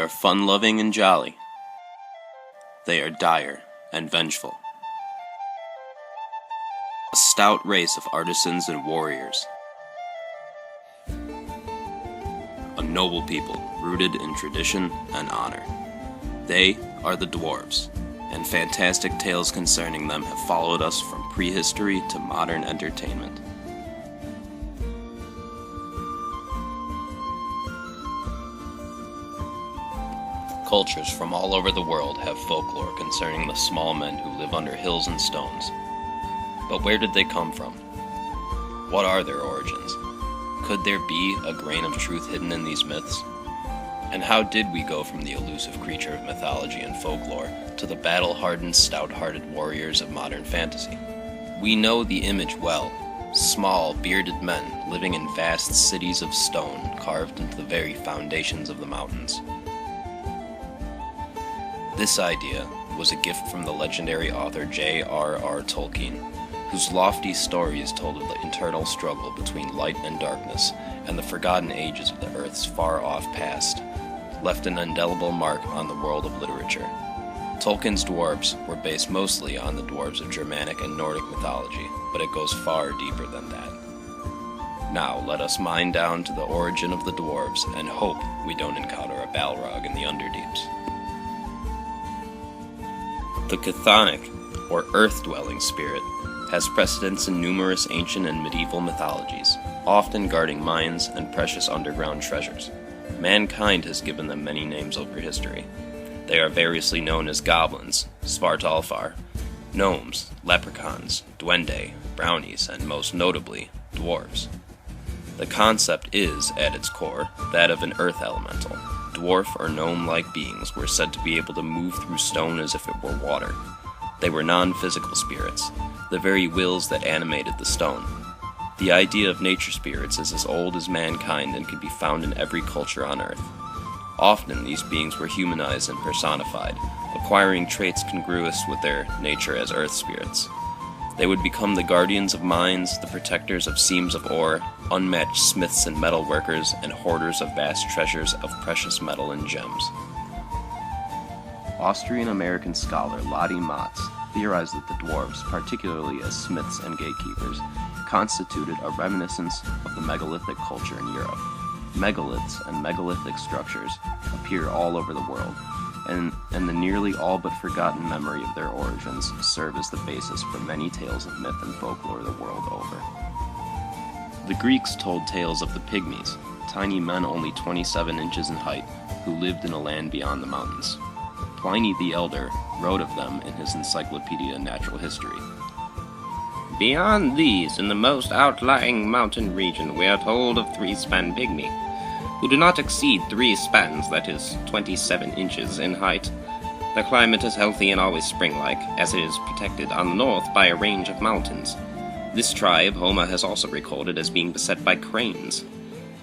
are fun-loving and jolly. They are dire and vengeful. A stout race of artisans and warriors. A noble people rooted in tradition and honor. They are the Dwarves, and fantastic tales concerning them have followed us from prehistory to modern entertainment. Cultures from all over the world have folklore concerning the small men who live under hills and stones. But where did they come from? What are their origins? Could there be a grain of truth hidden in these myths? And how did we go from the elusive creature of mythology and folklore to the battle-hardened, stout-hearted warriors of modern fantasy? We know the image well. Small, bearded men living in vast cities of stone carved into the very foundations of the mountains. This idea was a gift from the legendary author J.R.R. Tolkien, whose lofty stories told of the internal struggle between light and darkness and the forgotten ages of the Earth's far-off past, left an indelible mark on the world of literature. Tolkien's dwarves were based mostly on the dwarves of Germanic and Nordic mythology, but it goes far deeper than that. Now let us mine down to the origin of the dwarves and hope we don't encounter a Balrog in the Underdeeps. The chthonic, or earth-dwelling spirit, has precedence in numerous ancient and medieval mythologies, often guarding mines and precious underground treasures. Mankind has given them many names over history. They are variously known as goblins, svartalfar, gnomes, leprechauns, duende, brownies, and most notably, dwarves. The concept is, at its core, that of an earth elemental. Dwarf or gnome-like beings were said to be able to move through stone as if it were water. They were non-physical spirits, the very wills that animated the stone. The idea of nature spirits is as old as mankind and can be found in every culture on Earth. Often these beings were humanized and personified, acquiring traits congruous with their nature as earth spirits. They would become the guardians of mines, the protectors of seams of ore, unmatched smiths and metal workers, and hoarders of vast treasures of precious metal and gems. Austrian-American scholar Lottie Motz theorized that the dwarves, particularly as smiths and gatekeepers, constituted a reminiscence of the megalithic culture in Europe. Megaliths and megalithic structures appear all over the world, and the nearly all but forgotten memory of their origins serve as the basis for many tales of myth and folklore the world over. The Greeks told tales of the pygmies, tiny men only 27 inches in height, who lived in a land beyond the mountains. Pliny the Elder wrote of them in his Encyclopedia Natural History. Beyond these, in the most outlying mountain region, we are told of three-span pygmy, who do not exceed 3 spans, that is, 27 inches in height. The climate is healthy and always spring-like, as it is protected on the north by a range of mountains. This tribe Homer has also recorded as being beset by cranes.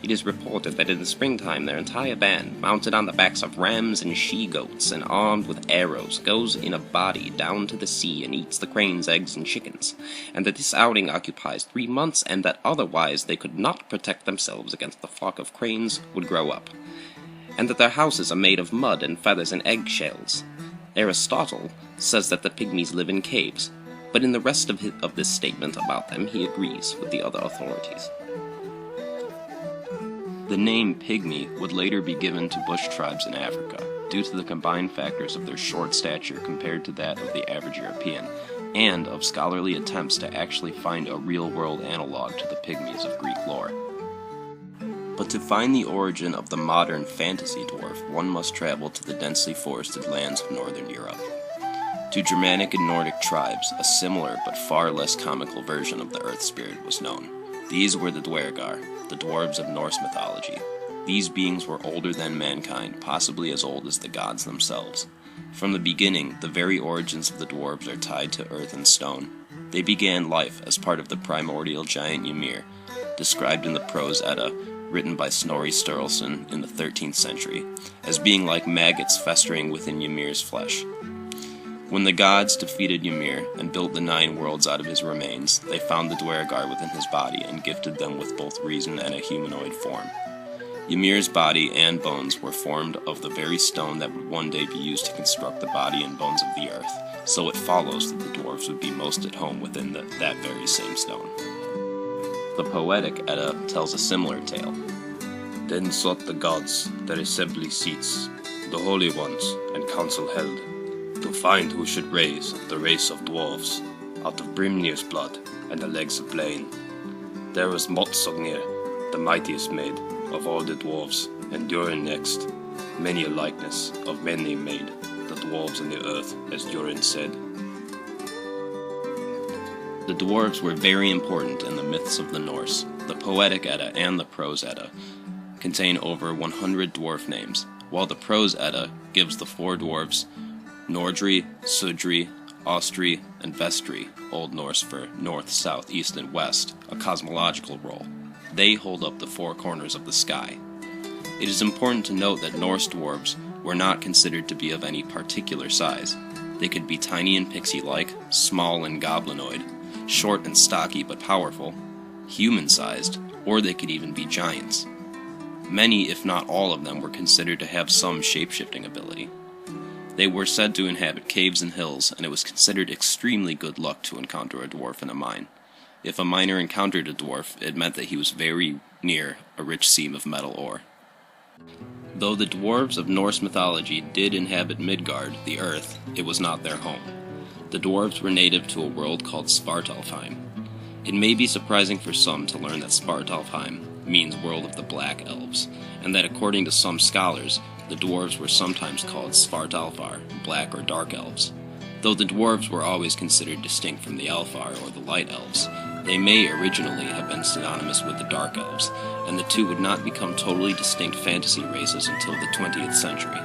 It is reported that in the springtime their entire band, mounted on the backs of rams and she-goats and armed with arrows, goes in a body down to the sea and eats the cranes' eggs and chickens, and that this outing occupies 3 months, and that otherwise they could not protect themselves against the flock of cranes would grow up, and that their houses are made of mud and feathers and eggshells. Aristotle says that the pygmies live in caves, but in the rest of this statement about them he agrees with the other authorities. The name pygmy would later be given to bush tribes in Africa, due to the combined factors of their short stature compared to that of the average European, and of scholarly attempts to actually find a real-world analog to the pygmies of Greek lore. But to find the origin of the modern fantasy dwarf, one must travel to the densely forested lands of northern Europe. To Germanic and Nordic tribes, a similar but far less comical version of the earth spirit was known. These were the Dwergar, the dwarves of Norse mythology. These beings were older than mankind, possibly as old as the gods themselves. From the beginning, the very origins of the dwarves are tied to earth and stone. They began life as part of the primordial giant Ymir, described in the Prose Edda, written by Snorri Sturluson in the 13th century, as being like maggots festering within Ymir's flesh. When the gods defeated Ymir and built the 9 worlds out of his remains, they found the Dwergar within his body and gifted them with both reason and a humanoid form. Ymir's body and bones were formed of the very stone that would one day be used to construct the body and bones of the earth, so it follows that the dwarves would be most at home within that very same stone. The Poetic Edda tells a similar tale. Then sought the gods their assembly seats, the holy ones and council held, to find who should raise the race of dwarves out of Brimnir's blood and the legs of Blaine. There was Motsognir, the mightiest maid of all the dwarves, and Durin next. Many a likeness of men they made, the dwarves and the earth, as Durin said. The dwarves were very important in the myths of the Norse. The Poetic Edda and the Prose Edda contain over 100 dwarf names, while the Prose Edda gives the four dwarves Nordri, Sudri, Austri, and Vestri, Old Norse for north, south, east, and west, a cosmological role. They hold up the four corners of the sky. It is important to note that Norse dwarves were not considered to be of any particular size. They could be tiny and pixie-like, small and goblinoid, short and stocky but powerful, human-sized, or they could even be giants. Many, if not all of them, were considered to have some shape-shifting ability. They were said to inhabit caves and hills, and it was considered extremely good luck to encounter a dwarf in a mine. If a miner encountered a dwarf, it meant that he was very near a rich seam of metal ore. Though the dwarves of Norse mythology did inhabit Midgard, the earth, it was not their home. The dwarves were native to a world called Svartalfheim. It may be surprising for some to learn that Svartalfheim means world of the Black Elves, and that according to some scholars, the dwarves were sometimes called Svartalfar, Black or Dark Elves. Though the dwarves were always considered distinct from the Alfar or the Light Elves, they may originally have been synonymous with the Dark Elves, and the two would not become totally distinct fantasy races until the 20th century.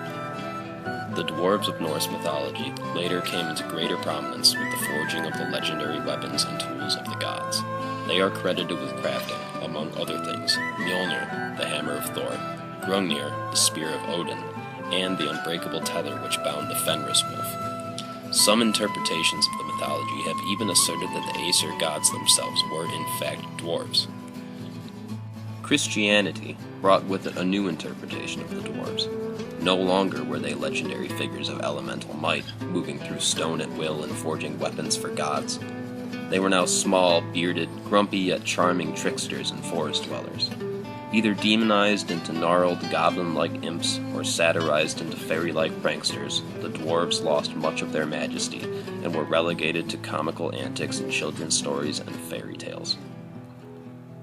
The dwarves of Norse mythology later came into greater prominence with the forging of the legendary weapons and tools of the gods. They are credited with crafting, among other things, Mjolnir, the hammer of Thor, Gungnir, the spear of Odin, and the unbreakable tether which bound the Fenris wolf. Some interpretations of the mythology have even asserted that the Aesir gods themselves were in fact dwarves. Christianity brought with it a new interpretation of the dwarves. No longer were they legendary figures of elemental might, moving through stone at will and forging weapons for gods. They were now small, bearded, grumpy yet charming tricksters and forest dwellers. Either demonized into gnarled, goblin-like imps, or satirized into fairy-like pranksters, the dwarves lost much of their majesty and were relegated to comical antics in children's stories and fairy tales.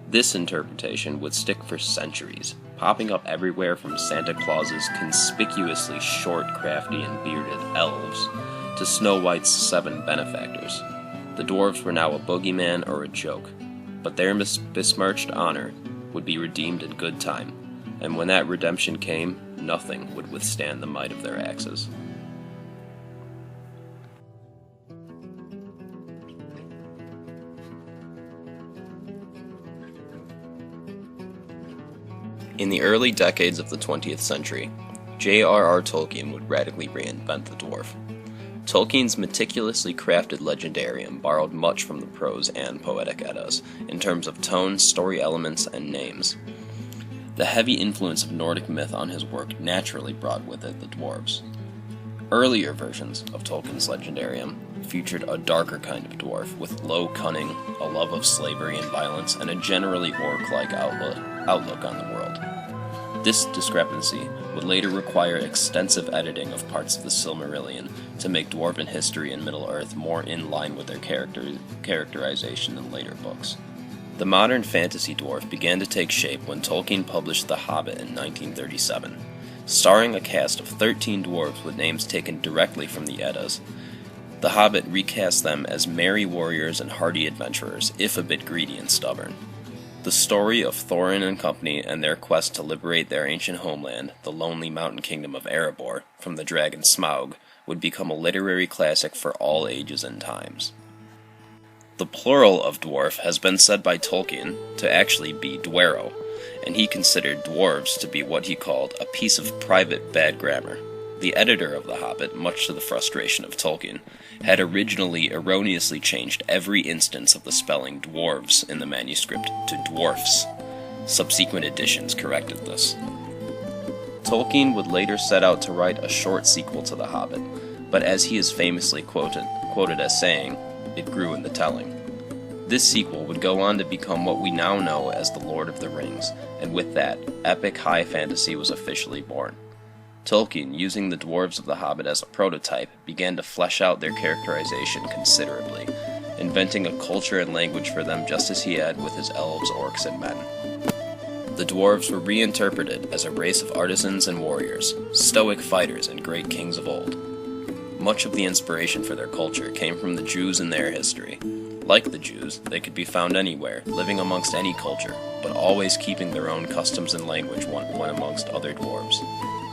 This interpretation would stick for centuries, popping up everywhere from Santa Claus's conspicuously short, crafty, and bearded elves to Snow White's 7 benefactors. The dwarves were now a boogeyman or a joke, but their besmirched honor would be redeemed in good time, and when that redemption came, nothing would withstand the might of their axes. In the early decades of the 20th century, J.R.R. Tolkien would radically reinvent the dwarf. Tolkien's meticulously crafted legendarium borrowed much from the prose and poetic Eddas in terms of tone, story elements, and names. The heavy influence of Nordic myth on his work naturally brought with it the dwarves. Earlier versions of Tolkien's legendarium featured a darker kind of dwarf with low cunning, a love of slavery and violence, and a generally orc-like outlook on the world. This discrepancy would later require extensive editing of parts of the Silmarillion to make Dwarven history in Middle-earth more in line with their characterization in later books. The modern fantasy dwarf began to take shape when Tolkien published The Hobbit in 1937. Starring a cast of 13 dwarves with names taken directly from the Eddas, The Hobbit recast them as merry warriors and hardy adventurers, if a bit greedy and stubborn. The story of Thorin and company and their quest to liberate their ancient homeland, the lonely mountain kingdom of Erebor, from the dragon Smaug, would become a literary classic for all ages and times. The plural of dwarf has been said by Tolkien to actually be dwero, and he considered dwarves to be what he called a piece of private bad grammar. The editor of The Hobbit, much to the frustration of Tolkien, had originally erroneously changed every instance of the spelling dwarves in the manuscript to dwarfs. Subsequent editions corrected this. Tolkien would later set out to write a short sequel to The Hobbit, but as he is famously quoted as saying, it grew in the telling. This sequel would go on to become what we now know as The Lord of the Rings, and with that, epic high fantasy was officially born. Tolkien, using the Dwarves of The Hobbit as a prototype, began to flesh out their characterization considerably, inventing a culture and language for them just as he had with his elves, orcs, and men. The Dwarves were reinterpreted as a race of artisans and warriors, stoic fighters and great kings of old. Much of the inspiration for their culture came from the Jews in their history. Like the Jews, they could be found anywhere, living amongst any culture, but always keeping their own customs and language when amongst other dwarves.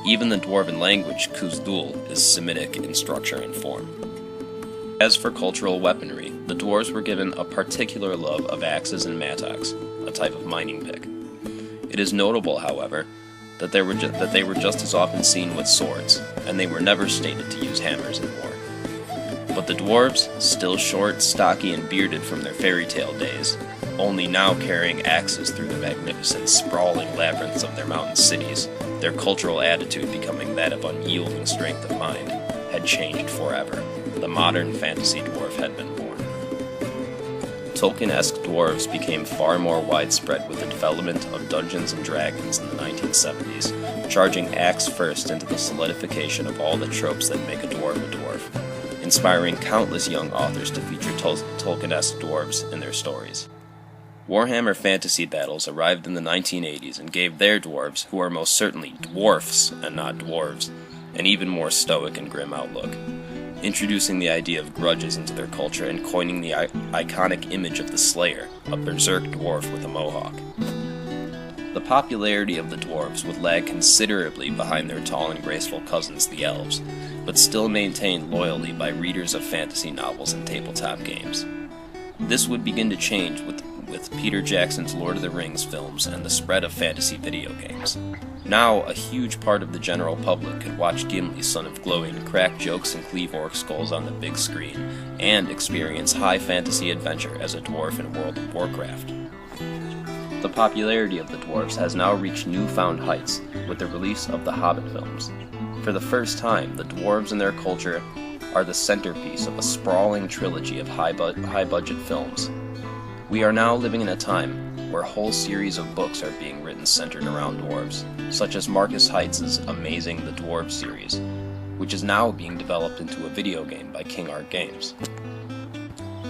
Even the dwarven language, Khuzdul, is Semitic in structure and form. As for cultural weaponry, the dwarves were given a particular love of axes and mattocks, a type of mining pick. It is notable, however, that they were just as often seen with swords, and they were never stated to use hammers in war. But the dwarves, still short, stocky, and bearded from their fairy tale days, only now carrying axes through the magnificent, sprawling labyrinths of their mountain cities, their cultural attitude becoming that of unyielding strength of mind, had changed forever. The modern fantasy dwarf had been born. Tolkien-esque dwarves became far more widespread with the development of Dungeons & Dragons in the 1970s, charging axe first into the solidification of all the tropes that make a dwarf, inspiring countless young authors to feature Tolkien-esque dwarves in their stories. Warhammer Fantasy Battles arrived in the 1980s and gave their dwarves, who are most certainly dwarfs and not dwarves, an even more stoic and grim outlook, introducing the idea of grudges into their culture and coining the iconic image of the Slayer, a berserk dwarf with a mohawk. The popularity of the dwarves would lag considerably behind their tall and graceful cousins, the elves, but still maintained loyally by readers of fantasy novels and tabletop games. This would begin to change with Peter Jackson's Lord of the Rings films and the spread of fantasy video games. Now, a huge part of the general public could watch Gimli, son of Glóin, crack jokes and cleave orc skulls on the big screen, and experience high fantasy adventure as a dwarf in World of Warcraft. The popularity of the dwarves has now reached newfound heights with the release of the Hobbit films. For the first time, the dwarves and their culture are the centerpiece of a sprawling trilogy of high-budget films. We are now living in a time where whole series of books are being written centered around dwarves, such as Marcus Heitz's Amazing the Dwarves series, which is now being developed into a video game by King Art Games.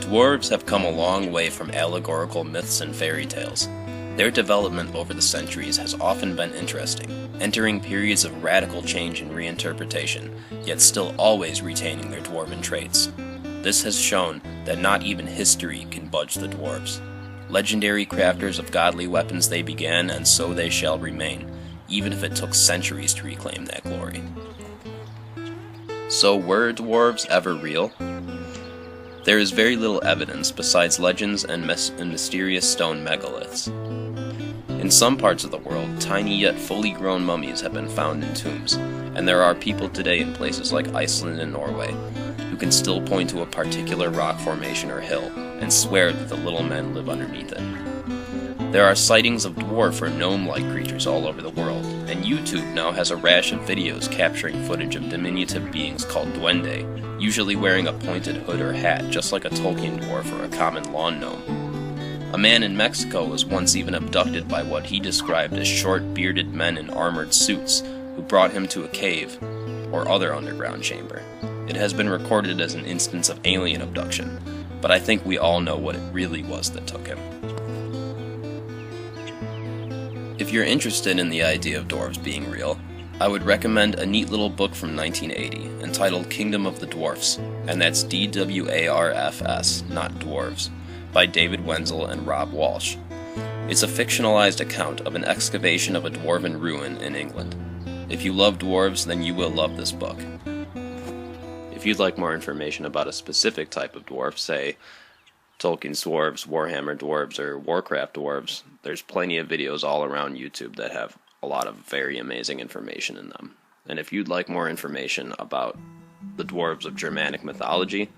Dwarves have come a long way from allegorical myths and fairy tales. Their development over the centuries has often been interesting, entering periods of radical change and reinterpretation, yet still always retaining their dwarven traits. This has shown that not even history can budge the dwarves. Legendary crafters of godly weapons they began, and so they shall remain, even if it took centuries to reclaim that glory. So were dwarves ever real? There is very little evidence besides legends and mysterious stone megaliths. In some parts of the world, tiny yet fully grown mummies have been found in tombs, and there are people today in places like Iceland and Norway who can still point to a particular rock formation or hill and swear that the little men live underneath it. There are sightings of dwarf or gnome-like creatures all over the world, and YouTube now has a rash of videos capturing footage of diminutive beings called duende, usually wearing a pointed hood or hat just like a Tolkien dwarf or a common lawn gnome. A man in Mexico was once even abducted by what he described as short, bearded men in armored suits who brought him to a cave or other underground chamber. It has been recorded as an instance of alien abduction, but I think we all know what it really was that took him. If you're interested in the idea of dwarves being real, I would recommend a neat little book from 1980 entitled Kingdom of the Dwarfs, and that's D-W-A-R-F-S, not dwarves, by David Wenzel and Rob Walsh. It's a fictionalized account of an excavation of a dwarven ruin in England. If you love dwarves, then you will love this book. If you'd like more information about a specific type of dwarf, say Tolkien's dwarves, Warhammer dwarves, or Warcraft dwarves, there's plenty of videos all around YouTube that have a lot of very amazing information in them. And if you'd like more information about the dwarves of Germanic mythology,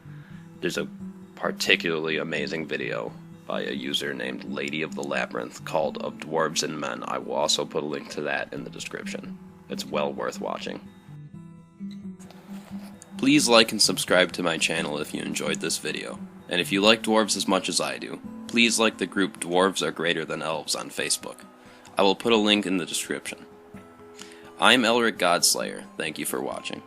there's a particularly amazing video by a user named Ladyofthe Labyrinth called Of Dwarves and Men. I will also put a link to that in the description. It's well worth watching. Please like and subscribe to my channel if you enjoyed this video. And if you like dwarves as much as I do, please like the group Dwarves Are Greater Than Elves on Facebook. I will put a link in the description. I'm Elric Godslayer. Thank you for watching.